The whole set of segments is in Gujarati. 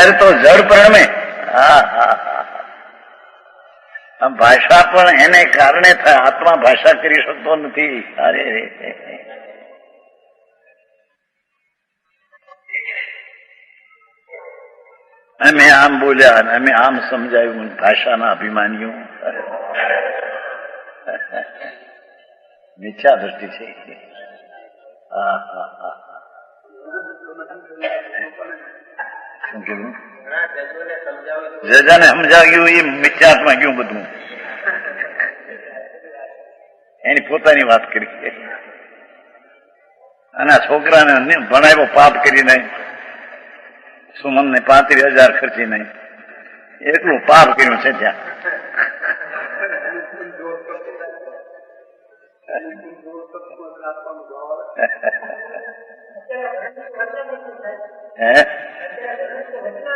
કાયર તો જડ પરણમે. ભાષા પણ એને કારણે થાય. આત્મા ભાષા કરી શકતો નથી. અરે અમે આમ બોલ્યા અને અમે આમ સમજાયું. ભાષાના અભિમાનીઓ મિથ્યા દ્રષ્ટિ છે. શું કીધું? જજાને સમજાવ્યું એ મિથ્યાત્મા ગયું બધું. એની પોતાની વાત કરી. અને આ છોકરાને ભણાવ્યો પાપ કરીને. સુમનને 35,000 ખર્ચી નહીં. એટલું પાપ કર્યું છે ત્યાં.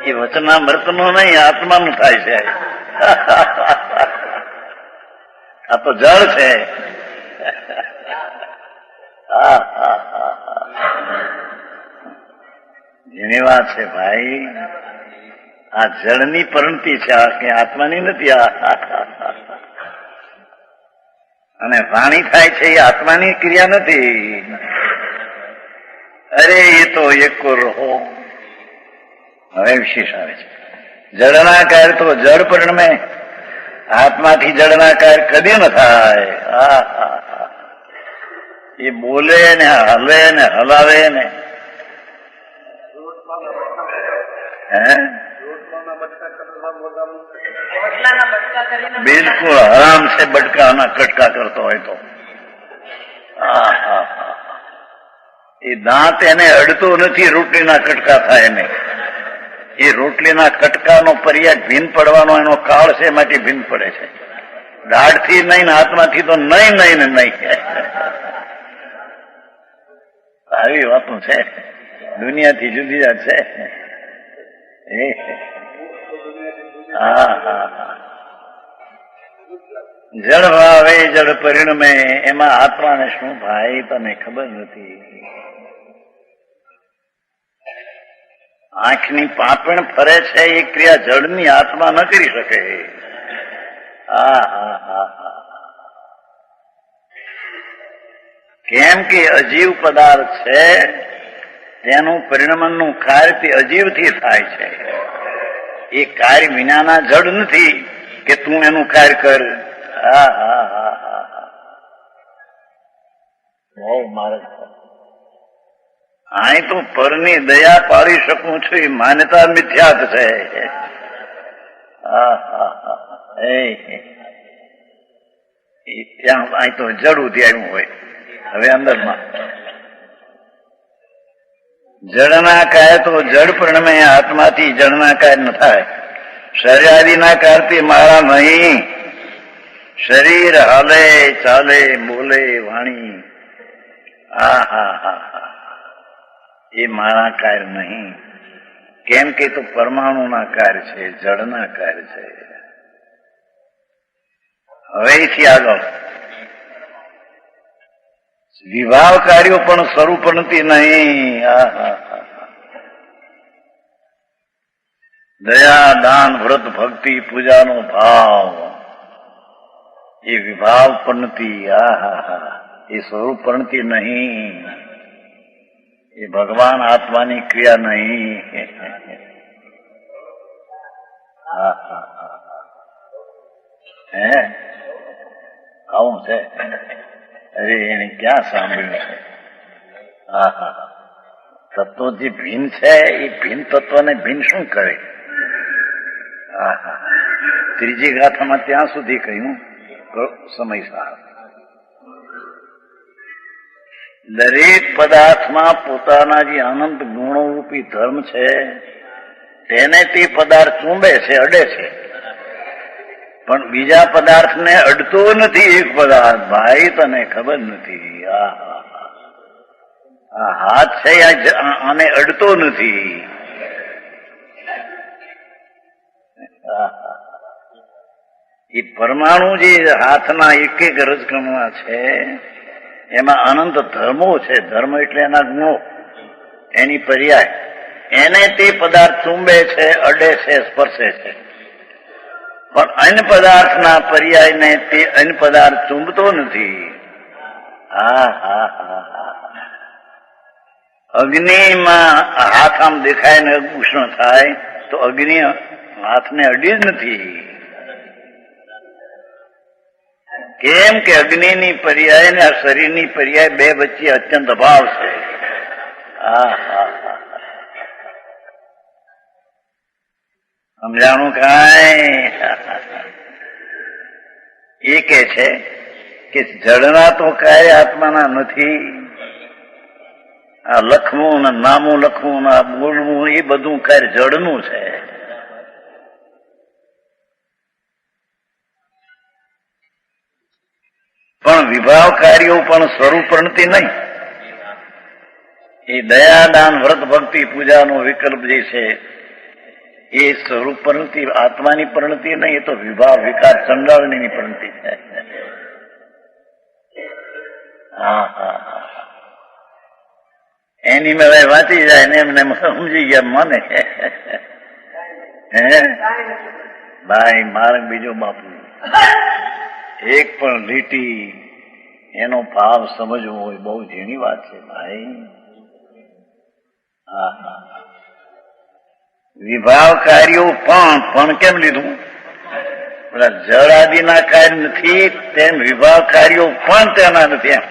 એ વચનામૃતનું નહીં, આત્માનું થાય છે. આ તો જળ છે. એની વાત છે ભાઈ. આ જળની પરિણતિ છે, આ કે આત્માની નથી. અને વાણી થાય છે એ આત્માની ક્રિયા નથી. અરે એ તો એકો રહો. હવે વિશેષ આવે છે. જળના કાર્ય તો જળ પરિણમે. આત્માથી જળના કાર્ય કદી ન થાય. એ બોલે ને હલે ને હલાવે ને. બિલકુલ હરામ છે બટકાના કટકા કરતો હોય તો. એ દાંત એને અડતો નથી. રોટલીના કટકા થાય એને. એ રોટલીના કટકાનો પર્યાય ભીન પડવાનો એનો કાળ છે, એમાંથી ભીન પડે છે. દાઢથી નહીં, હાથમાંથી તો નહીં નહીં ને નહીં. આવી વાતો છે. દુનિયાથી જુદી જ છે. જળ ભાવે જળ પરિણમે. એમાં આત્માને શું ભાઈ તને ખબર નથી. આંખની પાપણ ફરે છે એ ક્રિયા જળની આત્મા ન કરી શકે. કેમ કે અજીવ પદાર્થ છે, તેનું પરિણમનનું કાર્ય તે અજીવથી થાય છે. એ કાર્ય વિનાના જડ નથી કે તું એનું કાર્ય કર. બહુ મારે અહીં તો પરની દયા પાડી શકું છું એ માન્યતા મિથ્યાત છે. ત્યાં અહીં તો જડ ઉધી આવ્યું હોય. હવે અંદરમાં જળના કાય તો જડ પરિણમે. આત્માથી જળના કાય ન થાય. શરીરાદિના કારથી મારા નહીં. શરીર હાલે ચાલે બોલે વાણી એ મારા કાર્ય નહીં. કેમ કે તો પરમાણુના કાર્ય છે, જળના કાર્ય છે. હવેથી આગળ વિભાવ કાર્યો પણ સ્વરૂપ નથી નહીં. દયા દાન વ્રત ભક્તિ પૂજાનો ભાવ એ વિભાવ પણતિ. એ સ્વરૂપ પણતિ નહીં. એ ભગવાન આત્માની ક્રિયા નહીં. આવું છે. અરે એને ક્યાં સાંભળ્યું છે. તત્વો જે ભીન છે એ ભીન તત્વને ભીન શું કરે. ત્રીજી ગાથામાં ત્યાં સુધી કહ્યું સમય સાર. દરેક પદાર્થમાં પોતાના જે અનંત ગુણોરૂપી ધર્મ છે તેને તે પદાર્થ ચૂંબે છે, અડે છે. પણ બીજા પદાર્થને અડતો નથી. એક પદાર્થ ભાઈ તને ખબર નથી. આ હાથ છે આને અડતો નથી. એ પરમાણુ જે હાથના એક એક રજકણમાં છે એમાં અનંત ધર્મો છે. ધર્મ એટલે એના ગુણો, એની પર્યાય. એને તે પદાર્થ ચૂંબે છે, અડે છે, સ્પર્શે છે. પણ અન્ય પદાર્થના પર્યાયને તે અન્ય પદાર્થ ચૂંબતો નથી. હા હા હા હા. અગ્નિમાં હાથ આમ દેખાય ને ઉષ્ણ થાય તો અગ્નિ હાથને અડી જ નથી. કેમ કે અગ્નિની પર્યાય ને આ શરીરની પર્યાય બે વચ્ચે અત્યંત અભાવ છે. હા હા હા. સમજાણું કાંઈ? એ કે છે કે જડના તો કાંઈ આત્માના નથી. આ લખવું ને નામું લખવું ને બોલવું એ બધું કાર્ય જડનું છે. પણ વિભાવ કાર્યો પણ સ્વરૂપ પ્રણતિ નહીં. એ દયાદાન વ્રત ભક્તિ પૂજાનો વિકલ્પ જે છે એ સ્વરૂપ પ્રણતિ, આત્માની પ્રણતિ નહીં. એ તો વિભાવ વિકાર ચંડાળની પ્રણતિ છે. હા હા હા. એની મેળે વાંચી જાય ને એમને સમજી ગયા મને. હે ભાઈ માર્ગ બીજો બાપુ, એક પણ લીટી એનો ભાવ સમજવો હોય બહુ ઝીણી વાત છે ભાઈ. હા હા. વિભાવ કાર્યો પણ કેમ લીધું? પેલા જળ આદિના કાર્ય નથી તેમ વિભાવ કાર્યો પણ તેના નથી. એમ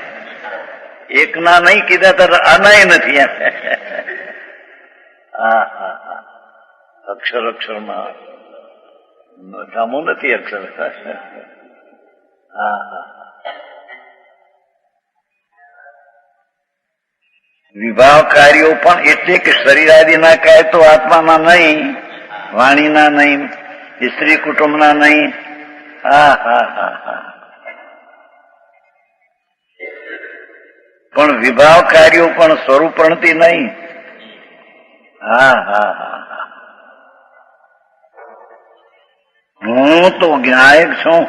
એકના નહીં કીધા તો આનાય નથી. એમ હા હા હા. અક્ષર અક્ષરમાં કામો નથી અક્ષર. હા હા. વિભાવ કાર્યો પણ એટલે કે શરીર આદિના કાર્ય તો આત્માના નહીં, વાણીના નહીં, સ્ત્રી કુટુંબના નહીં. હા હા હા હા. પણ વિભાવ કાર્યો પણ સ્વરૂપ પ્રણતિ નહીં. હા હા હા હા. હું તો જ્ઞાયક છું.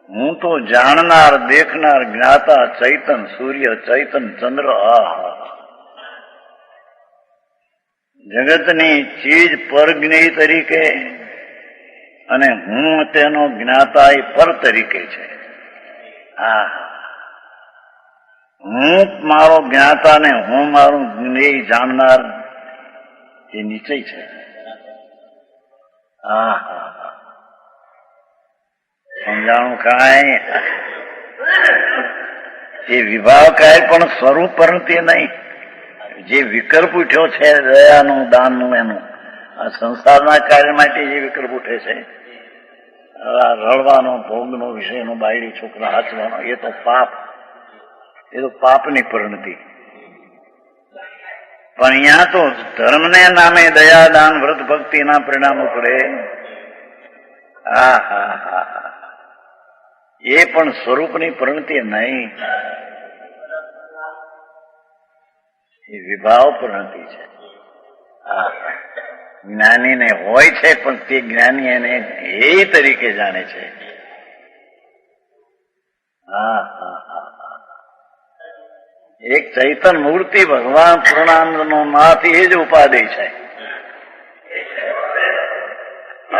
હું તો જાણનાર, દેખનાર, જ્ઞાતા, ચૈતન સૂર્ય, ચૈતન ચંદ્ર. આહા. જગતની ચીજ પરજ્ઞેય તરીકે અને હું તેનો જ્ઞાતા એ પર તરીકે છે. હા. હું મારો જ્ઞાતા ને હું મારું જ્ઞેય જાણનાર એ નિશ્ચય છે. હા હા. સમજાણું કાંઈ? એ વિભાવ કાય પણ સ્વરૂપ પ્રણતિ નહીં. જે વિકલ્પ ઉઠ્યો છે દયાનું, દાનનું, એનું આ સંસારના કાર્ય માટે જે વિકલ્પ ઉઠે છે, રળવાનો, ભોગનો, વિષયનો, બાયડી છોકરા હાચવાનો, એ તો પાપ. એ તો પાપની પરિણતિ. પણ અહીંયા તો ધર્મને નામે દયા, દાન, વ્રત ભક્તિના પરિણામો પડે. હા હા હા. એ પણ સ્વરૂપની પરિણતિ નહીં. એ વિભાવ પરિણતિ છે. હા. જ્ઞાનીને હોય છે પણ તે જ્ઞાની એને એ તરીકે જાણે છે. હા હા હા. એક ચૈતન મૂર્તિ ભગવાન પૂર્ણાનંદનો નાથ એ જ ઉપાધિ છે.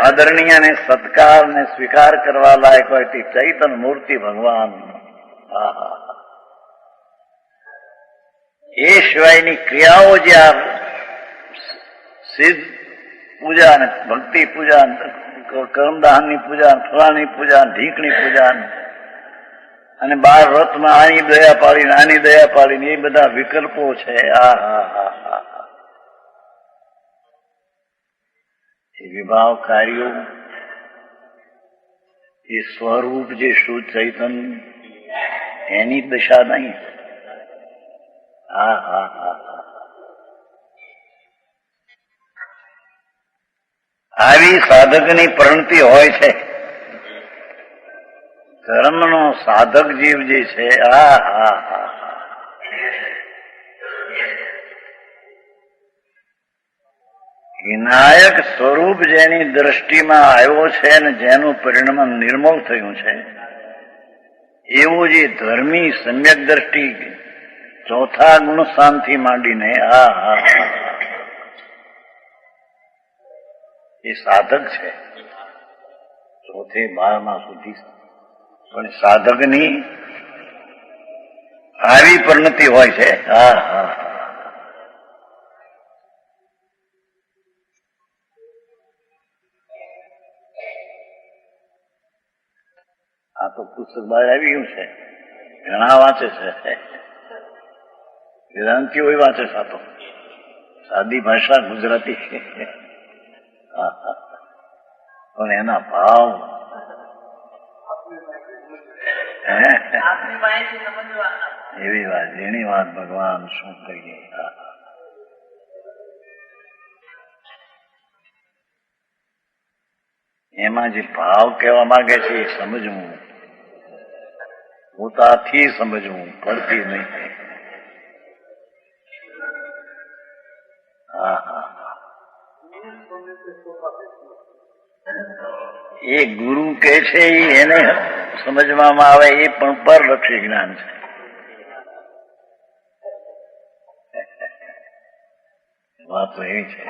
આદરણીય ને સત્કાર ને સ્વીકાર કરવા લાયક હોય તે ચૈતન મૂર્તિ ભગવાન. એ સિવાયની ક્રિયાઓ જે આ સિદ્ધ પૂજા ને ભક્તિ પૂજા, કર્મદાનની પૂજા, ફલાની પૂજા, ઢીકની પૂજા અને 12 વ્રતમાં આની દયા પાડીને આની દયા પાડીને એ બધા વિકલ્પો છે. આ હા હા હા. એ વિભાવ કાર્યો એ સ્વરૂપ જે શુદ્ધ ચૈતન એની દશા નહીં. હા હા હા. આવી સાધકની પ્રણતિ હોય છે. ધર્મનો સાધક જીવ જે છે, હા હા હા, વિનાયક સ્વરૂપ જેની દ્રષ્ટિમાં આવ્યો છે ને જેનું પરિણામ નિર્મળ થયું છે, એવું જે ધર્મી સમ્યક દ્રષ્ટિ ચોથા ગુણ સ્થાનથી માંડીને હા હા હા એ સાધક છે, ચોથે 12મા સુધી. પણ સાધકની આવી પરિણતિ હોય છે. હા હા આ તો પુસ્તક બહાર આવી ગયું છે, ઘણા વાંચે છે, વેદાંતિઓ વાંચે છે. આ તો સાદી ભાષા ગુજરાતી, પણ એના ભાવ એવી વાત, એની વાત ભગવાન શું કહીએ. એમાં જે ભાવ કહેવા માંગે છે એ સમજવું, પોતાથી સમજવું, પડતી નહીં. એ ગુરુ કે છે એને સમજવામાં આવે એ પણ પરલક્ષી જ્ઞાન છે. વાત તો એવી છે.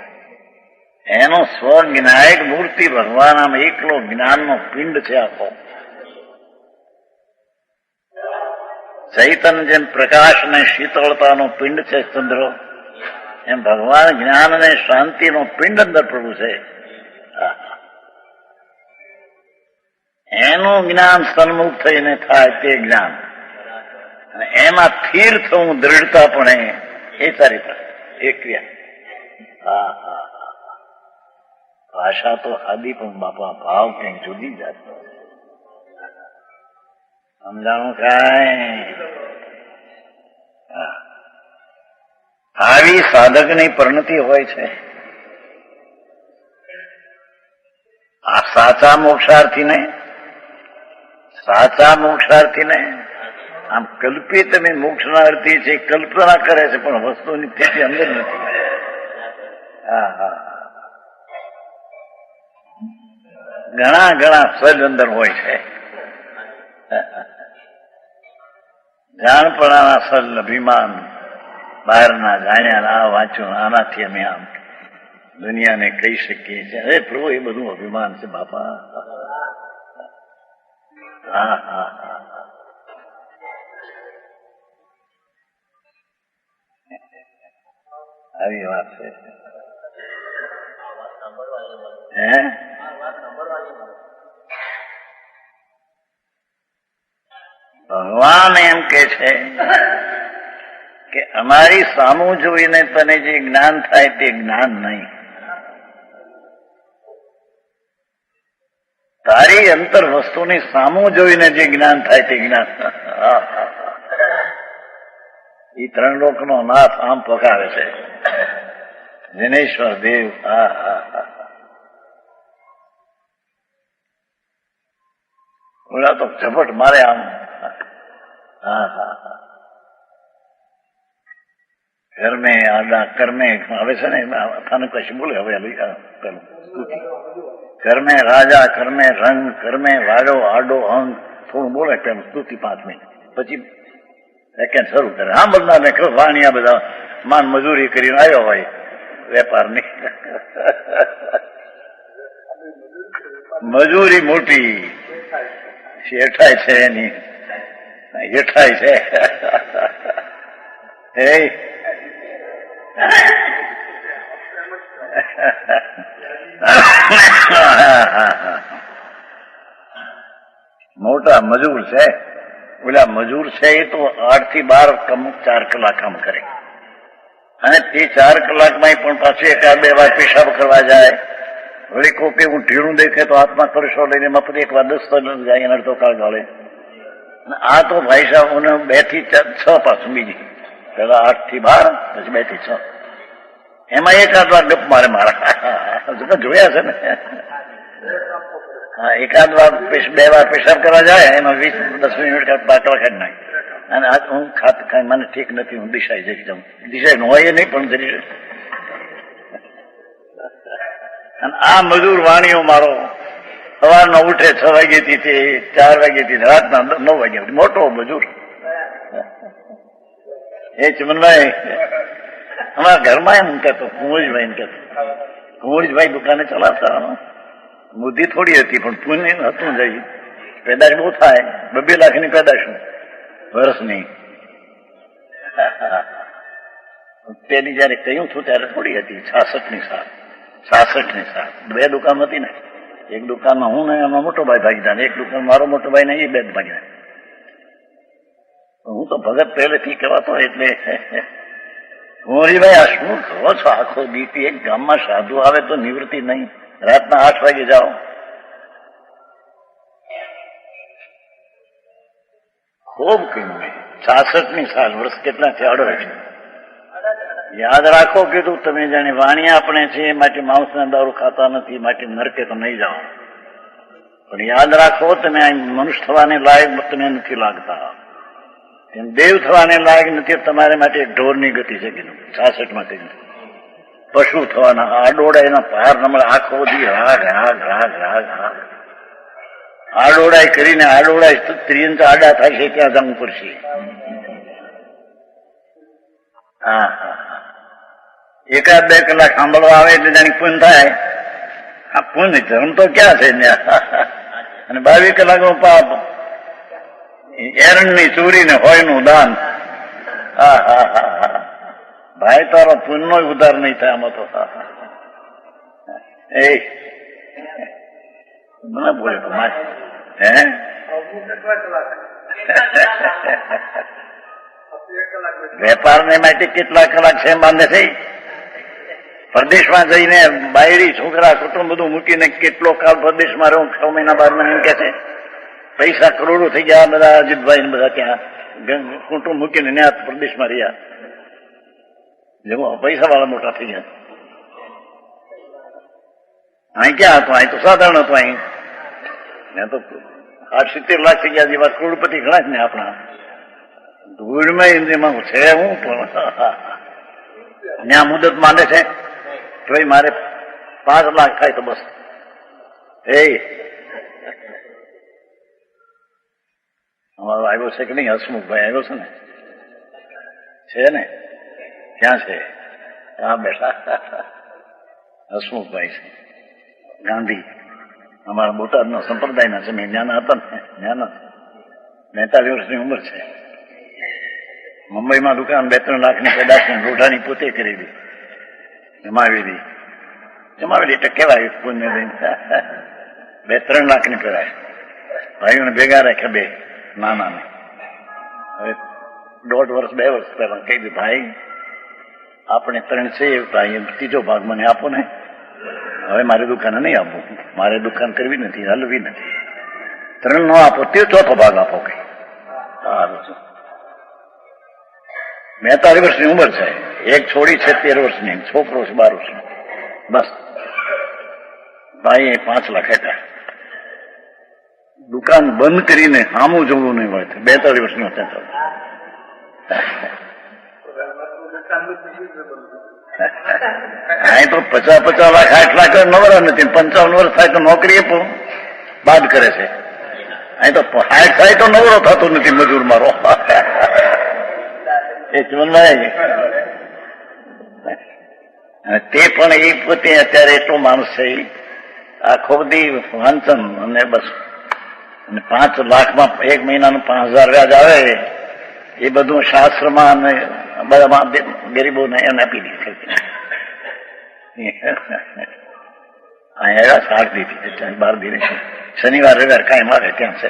એનો સ્વજ્ઞાયક મૂર્તિ ભગવાન આમ એકલો જ્ઞાનનો પિંડ છે આખો. ચૈતન્ય જેમ પ્રકાશ ને શીતળતાનો પિંડ છે ચંદ્ર, એમ ભગવાન જ્ઞાન અને શાંતિનો પિંડ અંદર પ્રભુ છે. એનું જ્ઞાન સન્મુખ થઈને થાય તે જ્ઞાન, અને એમાં સ્થિર થવું દ્રઢતાપણે એ ચારિત્ર એ ક્રિયા. હા હા ભાષા તો આદિ, પણ બાપા ભાવ કંઈક જુદી જાત. સમજાણું કાંઈ? આવી સાધકની પરિણતિ હોય છે. આ સાચા મોક્ષાર્થીને આમ કલ્પિત મોક્ષના અર્થી છે, કલ્પના કરે છે, પણ વસ્તુની સ્થિતિ અંદર નથી. હા હા ઘણા સજ અંદર હોય છે. જાણપણાના સજ અભિમાન, બહારના જાણ્યા, આ વાંચ્યું, આનાથી અમે આમ દુનિયાને કહી શકીએ છીએ. અરે પ્રભુ, એ બધું અભિમાન છે બાપા. હા હા હા આવી વાત છે. ભગવાન એમ કે છે કે અમારી સામું જોઈને તને જે જ્ઞાન થાય તે જ્ઞાન નહીં, તારી અંતર વસ્તુની સામું જોઈને જે જ્ઞાન થાય તે જ્ઞાન. એ 3 લોકનો નાથ આમ પકાવે છે જિનેશ્વર દેવ. હા હા હા ઓલા તો ઝપટ મારે આમ. હા હા હા કર્મે આડા કર્મે આવે છે ને, થાને કશું બોલે હવે પેલું કર્મે રાજા, કર્મે રંગ, કર્મે વાડો આડો અંગ, થોડું બોલે પેલું સ્તુતિ 5 મિનિટ, પછી સેકન્ડ શરૂ કરે. હા બધા ને વાણિયા બધા માન મજૂરી કરીને આવ્યો હોય વેપારની, મજૂરી મોટી શેઠાય છે એની, હેઠાય છે. મોટા મજૂર છે. ઓલા મજૂર છે એ તો 8 થી 12 4 કલાક કામ કરે, અને તે 4 કલાકમાં પણ પાછું 1-2 વાર પેશાબ કરવા જાય. વળી કોકે હું ઢીણું દેખે તો હાથમાં કળશો લઈને મફત 1 વાર 10 જાય, એને અડધો કાળ ગાળે. આ તો ભાઈ સાહેબ 2 થી 6 પાછું બીજી, પેલા 8 થી 12, પછી 2 થી 6, એમાં 1-8 વાર ગપ મારે મારા જોયા છે ને. હા 1-8 વાર 2 વાર પેશાબ કરવા જાય, એમાં 20-10 મિનિટ બાટલા કાઢી નાખે. અને આજ હું ખાઈ મને ઠીક નથી, હું દિશાઈ જઈ જાઉં. દિશાઈ હોય નહીં પણ જરી. અને આ મજૂર વાણીઓ મારો સવારના ઉઠે 6 વાગ્યાથી તે 4 વાગ્યાથી રાતના 9 વાગ્યા, મોટો મજૂર. એ ચમનભાઈ અમારા ઘરમાં એમ કહેતો, કુંવરભાઈ એમ કહેતો, કુંવરજીભાઈ દુકાને ચલાવતા, બુદ્ધિ થોડી હતી પણ પુણ્ય હતું જઈ, પેદાશ બહુ થાય, 2 લાખની પેદાશ વર્ષની. પેલી જયારે કહ્યું છું ત્યારે થોડી હતી, 66ની સાલ, 66ની સાલ. 2 દુકાન હતી ને, એક દુકાનમાં હું ને એમાં મોટો ભાઈ ભાગીદાર, એક દુકાન મારો મોટો ભાઈ ને એ 2 ભાગીદાર. હું તો ભગત પહેલેથી કહેવાતો, એટલે કુંવરજીભાઈ આ શું કહો છો, આખો દીટી એક ગામમાં સાધુ આવે તો નિવૃત્તિ નહીં, રાતના 8 વાગે જાઓ. ખૂબ કિંમત. 66ની સાલ, વર્ષ કેટલા છે? 68. યાદ રાખો કીધું તમે જાણે વાણિયા આપણે છે માટે માંસના દારૂ ખાતા નથી, માટે નરકે તો નહીં જાઓ, પણ યાદ રાખો તમે મનુષ્ય થવાને લાયક તમે નથી લાગતા, એમ દેવ થવાને લાયક નથી. તમારે માટે ઢોરની ગતિ છે કીધું 66માં કહ્યું. પશુ થવાના આડોડા એના પાર નમળે આખો દી રાગ રાગ રાગ રાગ રાગ આડોડાઈ કરીને આડોડાઈ ત્રિયંત આડા થાય છે ત્યાં જવું પડશે. હા હા, 1-2 કલાક સાંભળવા આવે એટલે જાણી પૂન થાય. આ પૂન ધર્મ તો ક્યાં છે અને 22 કલાકનું પાપ, એરણની ચોરી ને હોય નું દાન. હા હા હા હા, ભાઈ તારો પૂનનો ઉધાર નહીં થાય આમાં તો. એ મને બોલે તો હે વેપાર ને માટે કેટલા કલાક છે બાંધે છે. પરદેશમાં જઈને બાયડી છોકરા કુટુંબ બધું મૂકીને કેટલો કાળ પરદેશમાં રહું, 6 મહિના 12 મહિના એમ કે છે. પૈસા કરોડો થઈ ગયા બધા, અજીતભાઈ ને બધા ત્યાં કુટુંબ મૂકીને ત્યાં પ્રદેશમાં રહ્યા. જેવો પૈસા વાળા મોટા થઈ ગયા. અહીં ક્યાં હતું? અહીં તો સાધારણ હતું. અહીં ત્યાં તો 70 લાખ થઈ ગયા, જેવા કરોડપતિ ઘણા જ ને આપણા. ધૂળમાં એમાં છે હું પણ ત્યાં મુદત માંડે છે તો મારે 5 લાખ થાય તો બસ. અમારો આવ્યો છે કે નહીં? હસમુખભાઈ આવ્યો છે ને? છે ને? ક્યાં છે? હા બેઠા હસમુખભાઈ છે, ગાંધી, અમારા બોટાદના સંપ્રદાયના છે. મેં જ્ઞાન હતા ને, જ્ઞાન 42 વર્ષની ઉંમર છે. મુંબઈમાં દુકાન 2-3 લાખની પેદાશની રોઢાની પોતે કરેલી, જમાવેલી એટલે કેવાય પુણ્ય દઈને 2-3 લાખની પેદાશ. ભાઈઓને ભેગા રાખ્યા 2 નાના ને. હવે 1.5 વર્ષ 2 વર્ષ પહેલા કહી દે, ભાઈ આપણે 3 છે, ત્રીજો ભાગ મને આપો ને. હવે મારી દુકાને નહીં આપવું, મારે દુકાન કરવી નથી, હલવી નથી. 3 નો આપો, તે ચોથો ભાગ આપો. કઈ સારું છે. 42 વર્ષની ઉંમર છે. એક છોડી છે 13 વર્ષની, છોકરો છે 12 વર્ષનો. બસ ભાઈ 5 લાખ હતા. દુકાન બંધ કરીને સામું જોવું નહીં હોય. 42 વર્ષનો હતો. અહીં તો 50 લાખ 8 લાખ નવરા નથી. 55 વર્ષ થાય તો નોકરી બાદ કરે છે. અહીં તો 60 થાય તો નવરો થતો નથી મજૂર મારો. એ ચમનભાઈ તે પણ એ પોતે અત્યારે એટલો માણસ છે, આખો બધી વાંચન અને બસ. અને 5 લાખમાં 1 મહિનાનું 5000 વ્યાજ આવે એ બધું શાસ્ત્રમાં અને બધામાં ગરીબોને એને આપી દીધી. અહીંયા 7 દીધી 12 દીધી. શનિવાર રવિવાર કાંઈ મારે ત્યાં છે.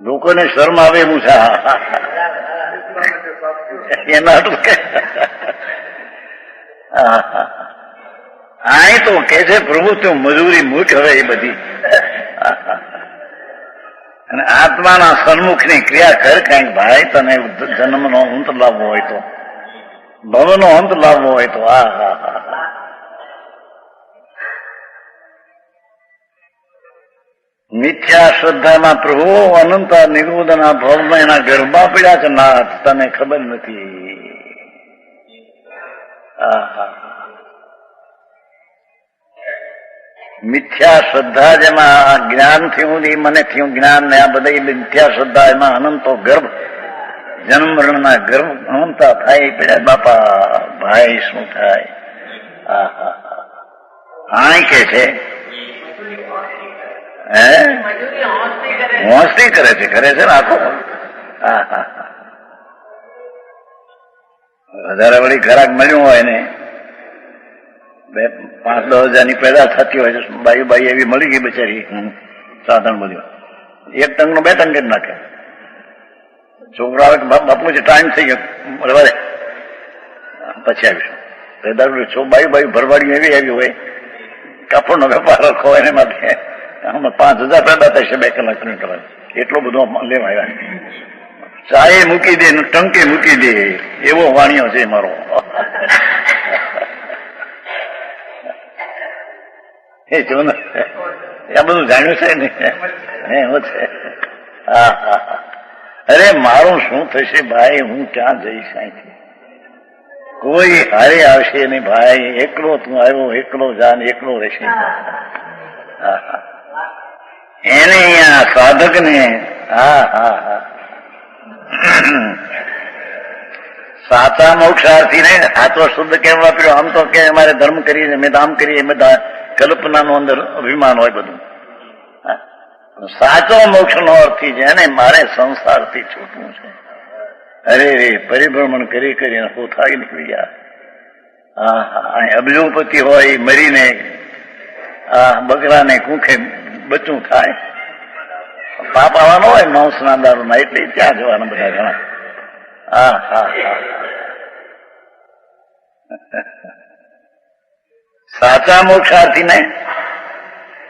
લોકોને શરમ આવે એવું છે એના અહીં તો કે છે પ્રભુ તું મજૂરી મૂક હવે એ બધી. અને આત્માના સન્મુખની ક્રિયા કર કઈક ભાઈ. તને જન્મનો અંત લાવવો હોય તો, ભવનો અંત લાવવો હોય તો. મિથ્યા શ્રદ્ધામાં પ્રભુ અનંત નિરોધના ભવમાં એના ગરબા પડ્યા છે. નાથ તને ખબર નથી. મિથ્યા શ્રદ્ધા જેમાં જ્ઞાન થયું, મને થયું જ્ઞાન ને આ બધા મિથ્યા શ્રદ્ધા, એમાં અનંતો ગર્ભ, જન્મ મરણના ગર્ભ અનંતા થાય પડ્યા. બાપા ભાઈ શું થાય? હા હા હા કે છે હે હોંસથી કરે છે ને આખો. હા હા હા વધારે વળી ઘરાક મળ્યું હોય ને 5-10 હજારની પેદા થતી હોય છે બાઈ એવી મળી ગઈ બચારી સાધન બધું 1 ટંગનું 2 ટંગ જ નાખે. છોકરા આવે બાપુ છે ટાઈમ થઈ ગયો બરાબર પછી આવીશું પેદા બાઈ ભરવાડી એવી આવી હોય કાપડનો વેપાર રખો એને માટે 5,000 પેદા થશે 2 કલાક 3 કલાક એટલો બધો લેવા આવ્યા. ચાય મૂકી દે ટંકે મૂકી દે એવો વાણિયો છે મારો. એ જો ને આ બધું જાણ્યું છે ને એવું છે. હા હા હા અરે મારું શું થશે ભાઈ હું ક્યાં જઈશ અહીંથી કોઈ હારે આવશે નહીં ભાઈ એકલો તું આવ્યો એકલો જા ને એકલો રહેશે. એને અહીંયા સાધક ને હા હા હા સાચા મોક્ષાર્થી ને આ તો શુદ્ધ કેમ વાપર્યો આમ તો કે અમારે ધર્મ કરીએ અમે આમ કરીએ અમે કલ્પનાનું અંદર અભિમાન હોય બધું. સાચો મોક્ષ નો અર્થી છે ને મારે સંસારથી છૂટવું છે. અરે રે પરિભ્રમણ કરી કરીને હું થાકી નીકળી ગયા. હા હા અબજોપતિ હોય મરીને આ બકરાને કુંખે બચ્ચું થાય પાપ આવવાનો હોય માંસના દારૂના એટલે ત્યાં જવાના બધા ઘણા. હા હા હા સાચા મોક્ષાર્થી ને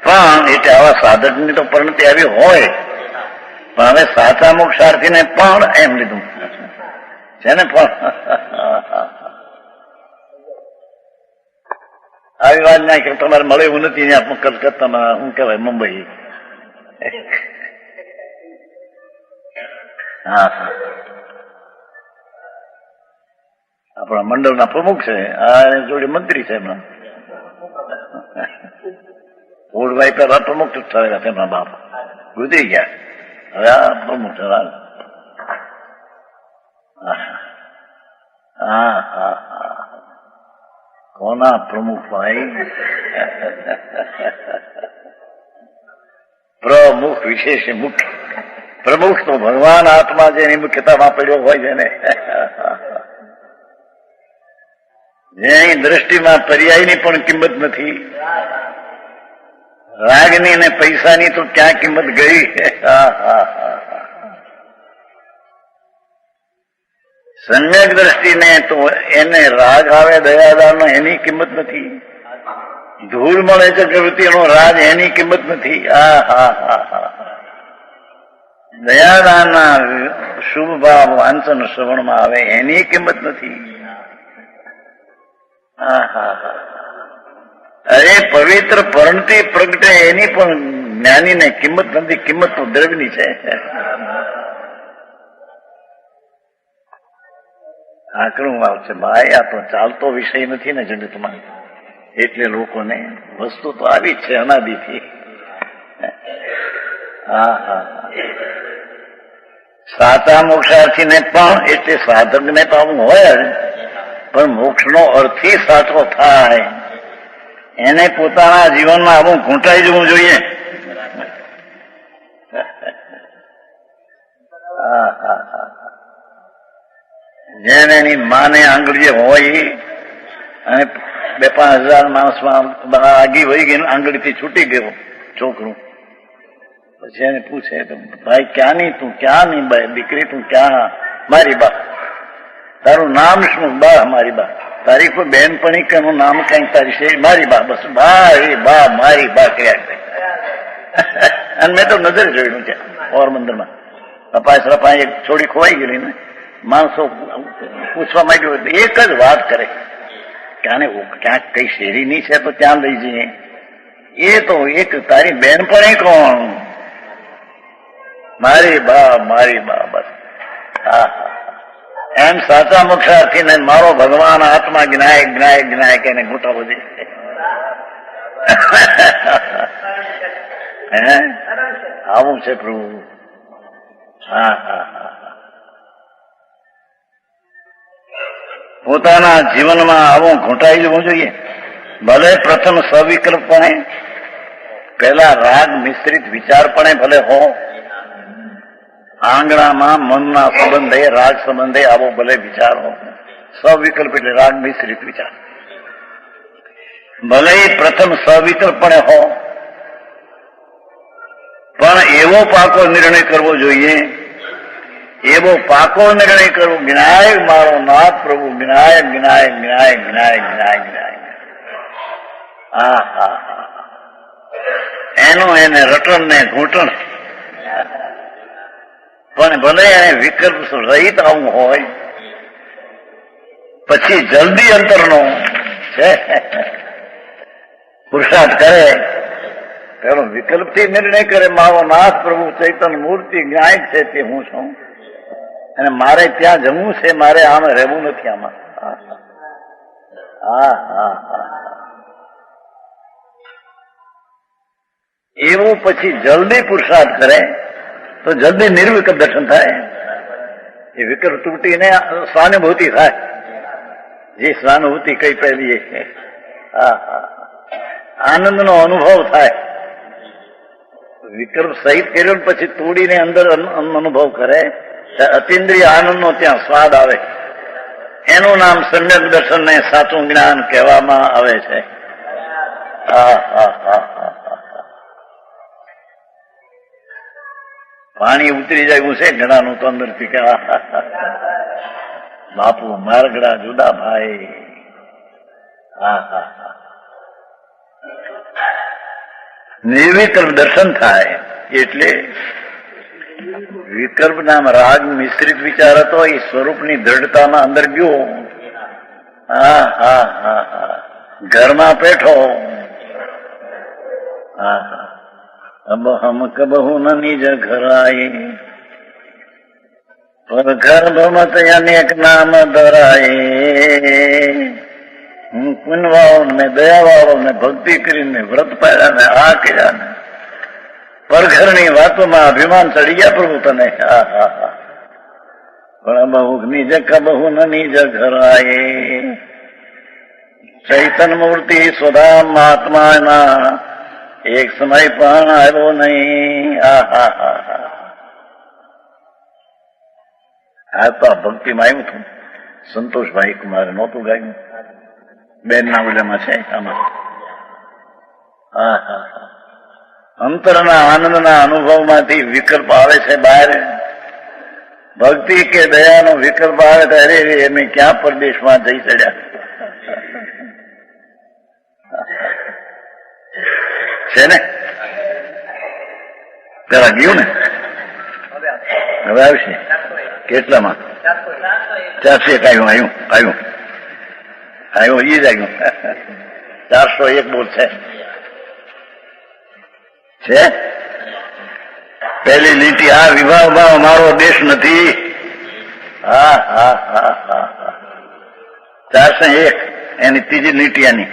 પણ એટલે આવા સાધક ની તો પરિણતિ આવી હોય પણ હવે સાચા મોક્ષાર્થી ને પણ એમ લીધું છે ને પણ આવી વાત ના કે તમારે મળે એવું નથી ત્યાં કલકત્તામાં શું કહેવાય મુંબઈ. હા હા આપણા મંડળના પ્રમુખ છે આ જોડે મંત્રી છે એમના ઓળભાઈ પેલા પ્રમુખ થયેલા છે એમના બાપ ગુજરી ગયા હવે આ પ્રમુખ છે. હા હા હા કોના પ્રમુખ ભાઈ પ્રમુખ વિશેષ મુખ્ય પ્રમુખ તો ભગવાન આત્મા જેની મુખ્યતામાં પડ્યો હોય છે ને જેની દ્રષ્ટિમાં પર્યાયની પણ કિંમત નથી રાગની ને પૈસાની તો ક્યાં કિંમત ગઈ. સમ્યક દ્રષ્ટિને તો એને રાગ આવે દયાદારનો એની કિંમત નથી. ધૂળ મળે ચક્રવર્તીનો રાગ એની કિંમત નથી. દયાદાનના શુભ ભાવ વાંચન શ્રવણમાં આવે એની કિંમત નથી. અરે પવિત્ર પરણતિ પ્રગટે એની પણ જ્ઞાનીને કિંમત નથી. કિંમત તો દ્રવ્યની છે. આકરું આવશે ભાઈ આ તો ચાલતો વિષય નથી ને જગતમાં એટલે લોકોને વસ્તુ તો આવી જ છે અનાદિથી. હા હા સાચા મોક્ષાર્થીને પણ એટલે સાધકને તો આવું હોય પણ મોક્ષનો અર્થી સાચો થાય એને પોતાના જીવનમાં આવું ઘૂંટાઈ જવું જોઈએ. જેને એની માને આંગળીએ હોય અને 2-5 હજાર માણસમાં આગી વહી ગઈ આંગળીથી છૂટી ગયો છોકરું પછી એને પૂછે ભાઈ ક્યાંની તું ક્યાંની દીકરી તું ક્યાં? મારી બા. તારું નામ શું? બા મારી બા. તારી કોઈ બેનપણી કે એનું નામ કઈક તારી છે? મારી બા. બસ મારી બા મારી બા કર્યા. અને મેં તો નજર જોયેલું છે પોરબંદરમાં રપાય એક છોડી ખોવાઈ ગયેલી ને માણસો પૂછવા માંગ્યું એક જ વાત કરે ક્યાંક કઈ શેરીની છે તો ત્યાં લઈ જઈએ. એ તો એક તારી બેનપણી કોણ? મારી બા મારી બા. બસ હા એમ સાચા મોક્ષાર્થી ને મારો ભગવાન આત્મા જ્ઞાયક જ્ઞાયક જ્ઞાયક એને ઘૂંટા બધી હે આવું છે પ્રભુ. હા હા હા પોતાના જીવનમાં આવું ઘૂંટાઈ જવું જોઈએ. ભલે પ્રથમ સવિકલ્પણે, પહેલા રાગ મિશ્રિત વિચારપણે ભલે હો, આંગણામાં મનના સંબંધે રાગ સંબંધે આવો ભલે વિચાર હો, સવિકલ્પ એટલે રાગ મિશ્રિત વિચાર. ભલે પ્રથમ સવિકલ્પણે હો, પણ એવો પાકો નિર્ણય કરવો જોઈએ, એવો પાકો નિર્ણય કરવો, જ્ઞાય મારો નાથ પ્રભુ, જ્ઞાય જ્ઞાય જ્ઞાય જ્ઞાય જ્ઞાય જ્ઞાય. હા હા હા, એનું એને રટણ ને ઘૂંટણ, પણ ભલે એને વિકલ્પ રહિત આવું હોય, પછી જલ્દી અંતરનો છે પુરુષાર્થ કરે, પેલો વિકલ્પથી નિર્ણય કરે, મારો નાથ પ્રભુ ચૈતન્ય મૂર્તિ જ્ઞાયક છે તે હું છું, અને મારે ત્યાં જમવું છે, મારે આમ રહેવું નથી આમાં. હા હા હા, એવું પછી જલ્દી પુરુષાર્થ કરે તો જલ્દી નિર્વિકલ્પ દર્શન થાય. એ વિકલ્પ તૂટીને સ્વાનુભૂતિ થાય, જે સ્વાનુભૂતિ કઈ પહેલી હા હા, આનંદનો અનુભવ થાય. વિકલ્પ સહિત કર્યો પછી તોડીને અંદર અનુભવ કરે, અતિન્દ્રિય આનંદનો ત્યાં સ્વાદ આવે. એનું નામ સમ્યક દર્શન ને સાચું જ્ઞાન કહેવામાં આવે છે. હા હા હા હા, પાણી ઉતરી જાય છે ઘણાનું તો અંદરથી કે બાપુ મારગડા જુદા ભાઈ. હા હા હા, નિર્વિકલ્પ દર્શન થાય એટલે વિકલ્પ નામ રાગ મિશ્રિત વિચાર હતો, એ સ્વરૂપની દ્રઢતામાં અંદર ગયો. હા હા હા હા, ઘરમાં બેઠો. હા હા, અબ હમ કબહુ ન નિજ ઘરાય, પર ગર્ભ મત અનેક નામ ધરાય. હું પુણ્યવાળો ને દયાવાળો ને ભક્તિ કરીને વ્રત પાડ્યા ને આ કર્યા ને પરઘરની વાતોમાં અભિમાન ચડી ગયા પ્રભુ તને. હા હા હા, પણ બહુ નિજ કબહુ ન નિજ ઘરાય. ચૈતન્ય મૂર્તિ સ્વધામ મહાત્માના એક સમય પણ આવ્યો નહીં. હા હા હા હા, આ તો આ ભક્તિમાં આવ્યું હતું. સંતોષભાઈ કુમારે નહોતું ગાયું, બેન ના ઉલેમાં છે આમાં. હા હા હા, અંતરના આનંદના અનુભવમાંથી વિકલ્પ આવે છે બહાર. ભક્તિ કે દયાનો વિકલ્પ આવે તો અરે એમ ક્યાં પરદેશમાં જઈ ચડ્યા છે ને. પેલા ગયું ને, હવે આવશે કેટલામાં? 401 આવ્યું આવ્યું આવ્યું ઈ જ આવ્યું. 401 બોલ છે. પહેલી લીટી, આ વિવાહમાં અમારો દેશ નથી. હા હા હા હા હા, 401 એની ત્રીજી લીટી આની.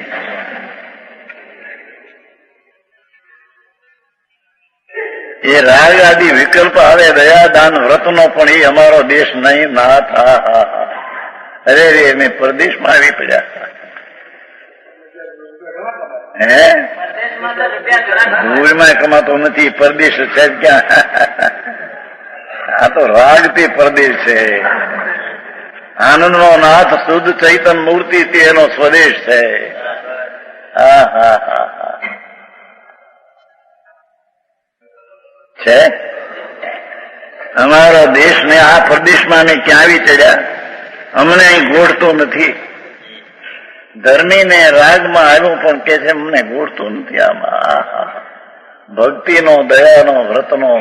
એ રાગ આદિ વિકલ્પ આવે, દયાદાન વ્રતનો, પણ એ અમારો દેશ નહીં નાથ. હા હા હા, અરે રે અમે પરદેશમાં આવી પડ્યા. હે ભૂલમાં કમાતો નથી, પરદેશ છે ક્યાં? આ તો રાગથી પરદેશ છે. આનંદનો નાથ શુદ્ધ ચૈતન્ય મૂર્તિ તેનો સ્વદેશ છે. હા હા હા હા, છે અમારો દેશ ને આ પ્રદેશમાં અમે ક્યાં આવી ચડ્યા? અમને અહીં ગોળતો નથી. ધર્મી ને રાગમાં આવ્યું પણ કે છે અમને ગોળતો નથી. આમાં ભક્તિનો, દયાનો, વ્રતનો,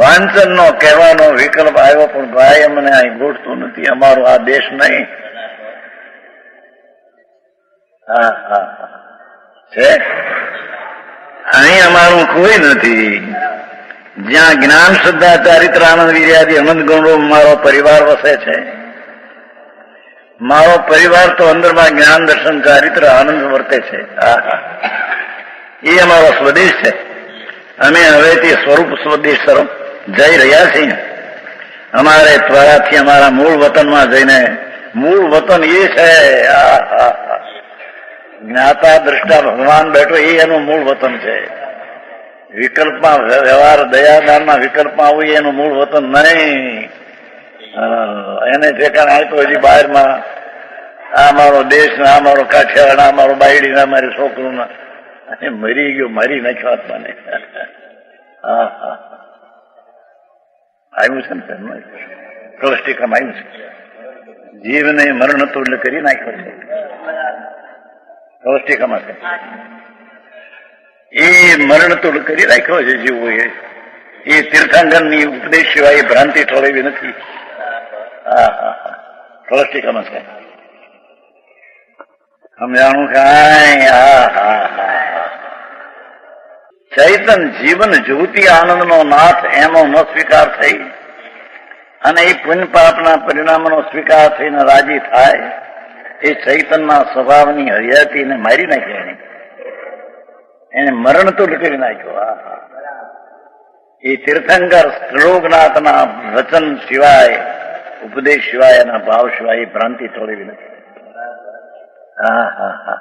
વાંચનનો કહેવાનો વિકલ્પ આવ્યો પણ ભાઈ અમને અહીં ગોળતો નથી, અમારો આ દેશ નહીં. હા હા હા, છે અહીં અમારું કોઈ નથી. જ્યાં જ્ઞાન, શ્રદ્ધા, ચારિત્ર, આનંદ, વીર્યાદિ અનંત ગુણો મારો પરિવાર વસે છે. મારો પરિવાર તો અંદરમાં જ્ઞાન, દર્શન, ચારિત્ર, આનંદ વર્તે છે. એ અમારો સ્વદેશ છે. અમે હવેથી સ્વરૂપ સ્વદેશ તરફ જઈ રહ્યા છીએ. અમારે ત્વરાથી અમારા મૂળ વતનમાં જઈને, મૂળ વતન એ છે જ્ઞાતા દ્રષ્ટા ભગવાન બેઠો એ એનું મૂળ વતન છે. વિકલ્પમાં વ્યવહાર દયાદાનમાં વિકલ્પમાં આવું એનું મૂળ વતન નહીં. એને ઠેકાણે આપ્યો હજી બહારમાં આ મારો દેશ ને આ મારો કાઠિયાવાડ આ મારો બાયડી ના મારી છોકરું ના મરી ગયો મારી નાખ્યો આત્માને. હા હા આવ્યું છે ને કલસ્ટિકામાં આવ્યું છે. જીવને મરણ હતું એટલે કરી નાખ્યો છે કલસ્ટિકામાં છે. એ મરણ તુડ કરી રાખ્યો છે જીવો એ તીર્થાંકર ની ઉપદેશ સિવાય ભ્રાંતિ ઠોળવી નથી. હા હા હા કલસ્ટિકામાં છે સમજાણું કાંઈ. હા હા હા ચૈતન જીવન જ્યોતિ આનંદનો નાથ એનો ન સ્વીકાર થઈ અને એ પુણ્ય પાપના પરિણામનો સ્વીકાર થઈને રાજી થાય એ ચૈતનના સ્વભાવની હરિયાતીને મારી નાખી. એને મરણ તો કરી નાખ્યો. એ તીર્થંકર ત્રિલોકનાથના વચન સિવાય ઉપદેશ સિવાય એના ભાવ સિવાય એ ભ્રાંતિ તોડવી નથી. હા હા હા